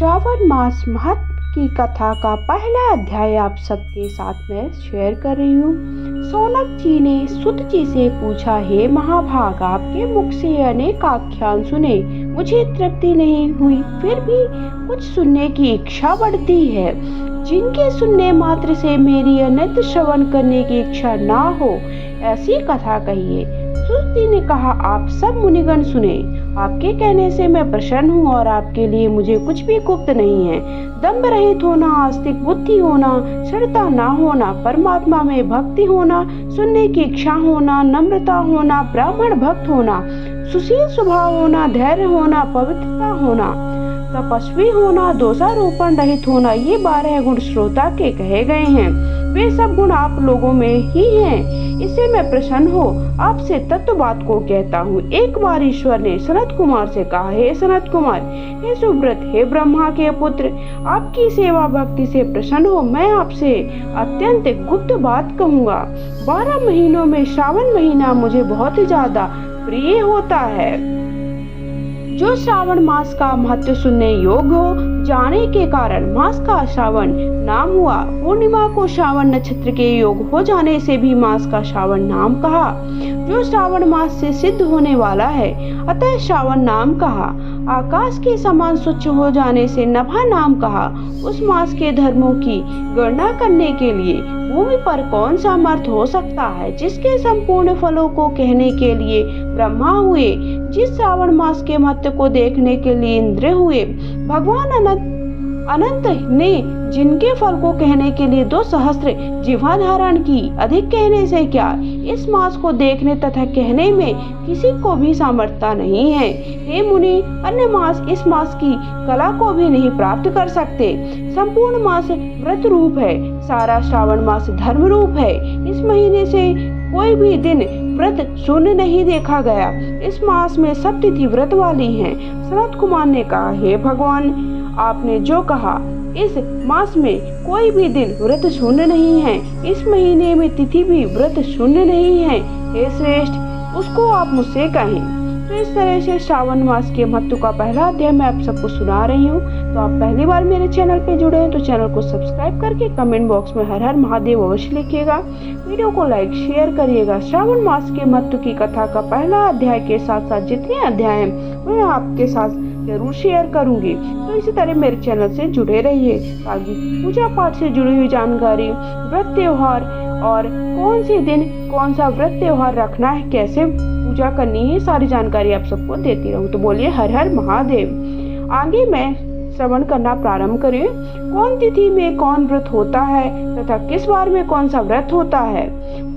श्रावण मास महत्व की कथा का पहला अध्याय आप सबके साथ में शेयर कर रही हूँ। सौनक जी ने सुत जी से पूछा, हे महाभाग, आपके मुख से अनेक आख्यान सुने, मुझे तृप्ति नहीं हुई, फिर भी कुछ सुनने की इच्छा बढ़ती है। जिनके सुनने मात्र से मेरी अनित श्रवण करने की इच्छा ना हो, ऐसी कथा कहिए। सुत जी ने कहा, आप सब मुनिगण सुने, आपके कहने से मैं प्रसन्न हूँ और आपके लिए मुझे कुछ भी गुप्त नहीं है। दंभ रहित होना, आस्तिक बुद्धि होना, श्रद्धा ना होना, परमात्मा में भक्ति होना, सुनने की इच्छा होना, नम्रता होना, ब्राह्मण भक्त होना, सुशील स्वभाव होना, धैर्य होना, पवित्रता होना, तपस्वी होना, दोषारोपण रहित होना, ये 12 गुण श्रोता के कहे गए हैं। वे सब गुण आप लोगों में ही हैं। इससे मैं प्रसन्न हो आपसे तत्व बात को कहता हूँ। एक बार ईश्वर ने सनत कुमार से कहा, हे सनत कुमार, हे सुव्रत, हे ब्रह्मा के पुत्र, आपकी सेवा भक्ति से प्रसन्न हो मैं आपसे अत्यंत गुप्त बात कहूँगा। 12 महीनों में श्रावण महीना मुझे बहुत ही ज्यादा प्रिय होता है। जो श्रावण मास का महत्व सुनने योग्य हो, जाने के कारण मास का श्रावण नाम हुआ। पूर्णिमा को श्रावण नक्षत्र के योग हो जाने से भी मास का श्रावण नाम कहा। जो श्रावण मास से सिद्ध होने वाला है, अतः श्रावण नाम कहा। आकाश के समान स्वच्छ हो जाने से नभा नाम कहा। उस मास के धर्मों की गणना करने के लिए भूमि पर कौन सा समर्थ हो सकता है, जिसके संपूर्ण फलों को कहने के लिए ब्रह्मा हुए, जिस श्रावण मास के महत्व को देखने के लिए इंद्र हुए। भगवान अनंत ने जिनके फल को कहने के लिए 2 सहस्त्र जिह्वा धारण की, अधिक कहने से क्या, इस मास को देखने तथा कहने में किसी को भी सामर्थ्य नहीं है। हे मुनि, अन्य मास इस मास की कला को भी नहीं प्राप्त कर सकते। संपूर्ण मास व्रत रूप है, सारा श्रावण मास धर्म रूप है। इस महीने से कोई भी दिन व्रत शून्य नहीं देखा गया। इस मास में सब तिथि व्रत वाली हैं। सनत कुमार ने कहा, हे भगवान, आपने जो कहा, इस मास में कोई भी दिन व्रत शून्य नहीं है। इस महीने में तिथि भी व्रत शून्य नहीं है। हे श्रेष्ठ, उसको आप मुझसे कहें। तो इस तरह से श्रावण मास के महत्व का पहला अध्याय मैं आप सबको सुना रही हूँ। तो आप पहली बार मेरे चैनल पे जुड़े हैं तो चैनल को सब्सक्राइब करके कमेंट बॉक्स में हर हर महादेव अवश्य लिखिएगा। वीडियो को लाइक शेयर करिएगा। श्रावण मास के महत्व की कथा का पहला अध्याय के साथ साथ जितने अध्याय हैं मैं आपके साथ जरूर शेयर करूंगी। तो इसी तरह मेरे चैनल से जुड़े रहिए ताकि पूजा पाठ से जुड़ी हुई जानकारी, व्रत त्योहार और कौन से दिन कौन सा व्रत त्योहार रखना है, कैसे पूजा करनी है, सारी जानकारी आप सबको देती रहूं। तो बोलिए हर हर महादेव। आगे मैं श्रवण करना प्रारंभ करें। कौन तिथि में कौन व्रत होता है तथा किस बार में कौन सा व्रत होता है,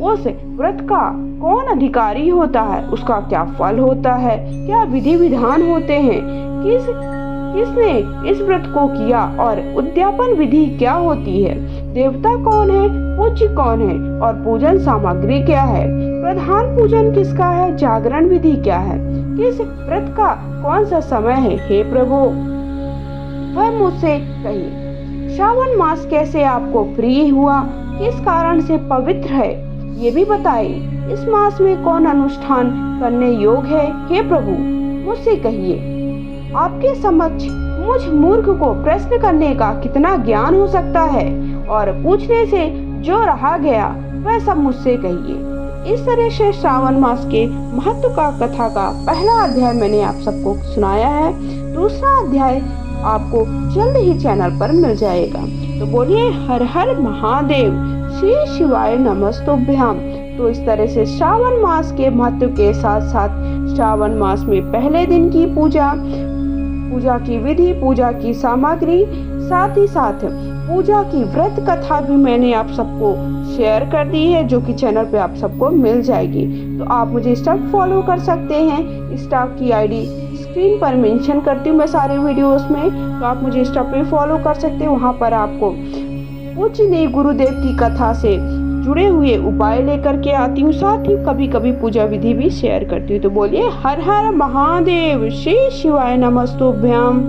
उस व्रत का कौन अधिकारी होता है, उसका क्या फल होता है, क्या विधि विधान होते हैं, किसने इस व्रत को किया और उद्यापन विधि क्या होती है, देवता कौन है, पूज्य कौन है और पूजन सामग्री क्या है, प्रधान पूजन किसका है, जागरण विधि क्या है, किस व्रत का कौन सा समय है। हे प्रभु, वह मुझसे कहिए। श्रावण मास कैसे आपको प्रिय हुआ, किस कारण से पवित्र है, ये भी बताइए। इस मास में कौन अनुष्ठान करने योग्य है। हे प्रभु, मुझसे कहिए। आपके समक्ष मुझ मूर्ख को प्रश्न करने का कितना ज्ञान हो सकता है और पूछने से जो रहा गया वह सब मुझसे कहिए। इस तरह से श्रावण मास के महत्व का कथा का पहला अध्याय मैंने आप सबको सुनाया है। दूसरा अध्याय आपको जल्द ही चैनल पर मिल जाएगा। तो बोलिए हर हर महादेव, श्री शिवाय नमस्तुभ्याम। तो इस तरह से श्रावण मास के महत्व के साथ साथ श्रावण मास में पहले दिन की पूजा की विधि, पूजा की सामग्री, साथ ही साथ पूजा की व्रत कथा भी मैंने आप सबको शेयर कर दी है, जो कि चैनल पे आप सबको मिल जाएगी। तो आप मुझे इंस्टा फॉलो कर सकते हैं। इंस्टा की आईडी स्क्रीन पर मेंशन करती हूँ मैं सारे वीडियोस में, तो आप मुझे इंस्टा पे फॉलो कर सकते हैं। वहाँ पर आपको पूजनीय गुरुदेव की कथा से जुड़े हुए उपाय लेकर के आती हूँ, साथ ही कभी कभी पूजा विधि भी शेयर करती हूँ। तो बोलिए हर हर महादेव, श्री शिवाय नमस्तुभ्याम।